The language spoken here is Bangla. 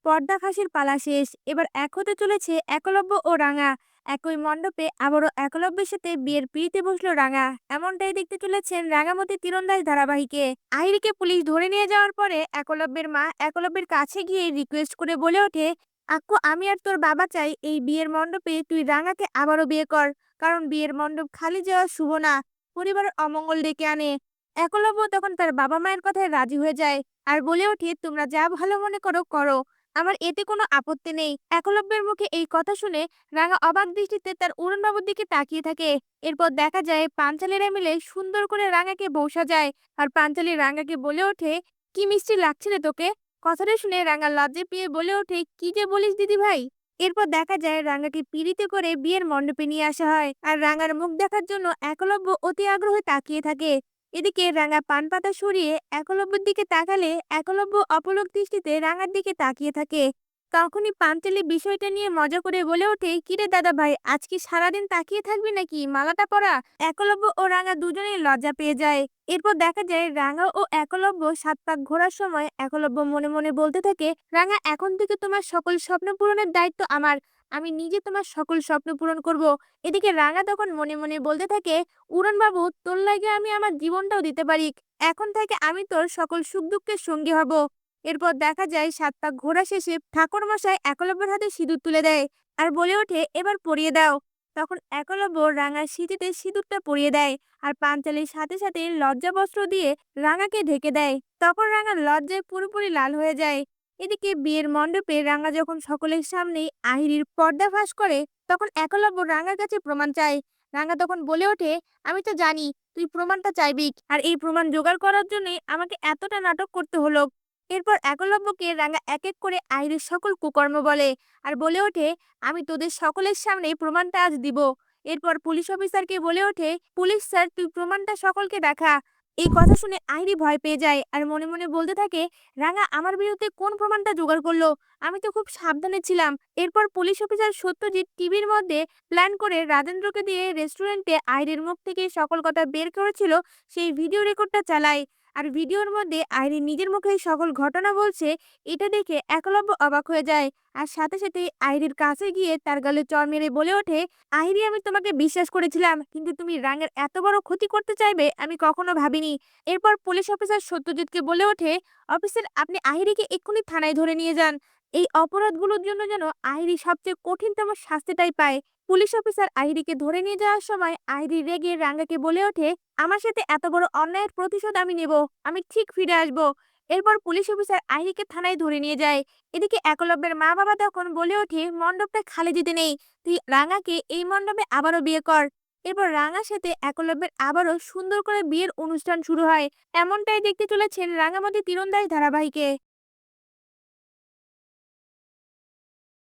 পর্দা ফাঁসের পালা শেষ। এবার এক হতে চলেছে একলব্য ও রাঙা। একই মণ্ডপে আবারও একলব্যের সাথে বিয়ের পিঁড়িতে বসলো রাঙা। এমনটাই দেখতে চলেছেন রাঙামতি তীরন্দাজ ধারাবাহিকে। আহিরিকে পুলিশ ধরে নিয়ে যাওয়ার পরে একলব্যের মা একলব্যের কাছে গিয়ে রিকোয়েস্ট করে বলে ওঠে, আক্কু আমি আর তোর বাবা চাই এই বিয়ের মণ্ডপে তুই রাঙাকে আবারও বিয়ে কর। কারণ বিয়ের মণ্ডপ খালি যাওয়া শুভ না, পরিবারের অমঙ্গল ডেকে আনে। একলব্য তখন তার বাবা মায়ের কথায় রাজি হয়ে যায় আর বলে ওঠে, তোমরা যা ভালো মনে করো করো, আমার এতে কোনো আপত্তি নেই। একলব্যের মুখে এই কথা শুনে রাঙা অবাক দৃষ্টিতে তার উড়নবাবুর দিকে তাকিয়ে থাকে। এরপর দেখা যায় পাঞ্চালীরা মিলে সুন্দর করে রাঙাকে বউ সাজায়। আর পাঞ্চালী রাঙাকে বলে ওঠে, কি মিষ্টি লাগছে রে তোকে। কথাটা শুনে রাঙা লজ্জা পেয়ে বলে ওঠে, কি যে বলিস দিদি ভাই। এরপর দেখা যায় রাঙাকে পিড়িতে করে বিয়ের মণ্ডপে নিয়ে আসা হয় আর রাঙার মুখ দেখার জন্য একলব্য অতি আগ্রহে তাকিয়ে থাকে। এদিকে রাঙা পান পাতা সরিয়ে একলব্যের দিকে তাকালে একলব্য অপলক দৃষ্টিতে রাঙার দিকে তাকিয়ে থাকে। তখনই পাঞ্চালী বিষয়টা নিয়ে মজা করে বলে ওঠে, কিরে দাদা ভাই, আজকে সারাদিন তাকিয়ে থাকবি নাকি মালাটা পরা। একলব্য ও রাঙা দুজনেই লজ্জা পেয়ে যায়। এরপর দেখা যায় রাঙা ও একলব্য ৭ পাক ঘোরার সময় একলব্য মনে মনে বলতে থাকে, রাঙা এখন থেকে তোমার সকল স্বপ্ন পূরণের দায়িত্ব আমার। আমি নিজে তোমার সকল স্বপ্ন পূরণ করব। এদিকে রাঙা তখন মনে মনে বলতে থাকে, উড়নবাবু তোর লাগে আমি আমার জীবনটাও দিতে পারি। এখন থেকে আমি তোর সকল সুখ দুঃখের সঙ্গী হব। এরপর দেখা যায় ৭ পাক ঘোরা শেষে ঠাকুরমশাই একলব্যের হাতে সিঁদুর তুলে দেয় আর বলে ওঠে, এবার পরিয়ে দাও। তখন একলব্য রাঙার সিঁথিতে সিঁদুরটা পরিয়ে দেয় আর পাঞ্চালির সাথে সাথে লজ্জা বস্ত্র দিয়ে রাঙাকে ঢেকে দেয়। তখন রাঙা লজ্জায় পুরোপুরি লাল হয়ে যায়। এদিকে বিয়ের মণ্ডপে রাঙা যখন সকলের সামনে আহিরির পর্দা ফাঁস করে, তখন একলব্য রাঙার কাছে প্রমাণ চায়। রাঙা তখন বলে ওঠে, আমি তো জানি তুই প্রমাণটা চাইবি, আর এই প্রমাণ জোগাড় করার জন্য আমাকে এতটা নাটক করতে হলো। এরপর একলব্যকে রাঙা এক এক করে আহিরির সকল কুকর্ম বলে আর বলে ওঠে, আমি তোদের সকলের সামনে প্রমাণটা আজ দিব। এরপর পুলিশ অফিসারকে বলে ওঠে, পুলিশ স্যার তুই প্রমাণটা সকলকে দেখা। এই কথা শুনে আহিরি ভয় পেয়ে যায় আর মনে মনে বলতে থাকে, রাঙা আমার বিরুদ্ধে কোন প্রমাণটা জোগাড় করলো, আমি তো খুব সাবধানে ছিলাম। এরপর পুলিশ অফিসার সত্যজিৎ টিভির মধ্যে প্ল্যান করে রাজেন্দ্রকে দিয়ে রেস্টুরেন্টে আহিরির মুখ থেকে সকল কথা বের করেছিল সেই ভিডিও রেকর্ডটা চালায়। আর ভিডিওর মধ্যে আহিরি নিজের মুখেই সকল ঘটনা বলছে। এটা দেখে একলব্য অবাক হয়ে যায় আর সাথে সাথে আহিরির কাছে গিয়ে তার গালে চড় মেরে বলে ওঠে, আহিরি আমি তোমাকে বিশ্বাস করেছিলাম, কিন্তু তুমি রাঙের এত বড় ক্ষতি করতে চাইবে আমি কখনো ভাবিনি। এরপর পুলিশ অফিসার সত্যজিৎকে বলে ওঠে, অফিসার আপনি আহিরিকে এক্ষুনি থানায় ধরে নিয়ে যান। এই অপরাধগুলোর জন্য যেন আহিরি সবচেয়ে কঠিনতম শাস্তিটাই পায়। পুলিশ অফিসার আহিরিকে ধরে নিয়ে যাওয়ার সময় আহিরি রেগে রাঙ্গাকে বলে ওঠে, আমার সাথে এত বড় অন্যায়ের প্রতিশোধ আমি নেব, আমি ঠিক ফিরে আসব। এরপর পুলিশ অফিসার আহিরিকে থানায় ধরে নিয়ে যায়। এদিকে একলব্যের মা বাবা তখন বলে ওঠে, মণ্ডপটা খালি যেতে নেই, তুই রাঙাকে এই মণ্ডপে আবারও বিয়ে কর। এরপর রাঙার সাথে একলব্যের আবারও সুন্দর করে বিয়ের অনুষ্ঠান শুরু হয়। এমনটাই দেখতে চলেছেন রাঙামাটি তীরন্দাজ ধারাবাহিকে।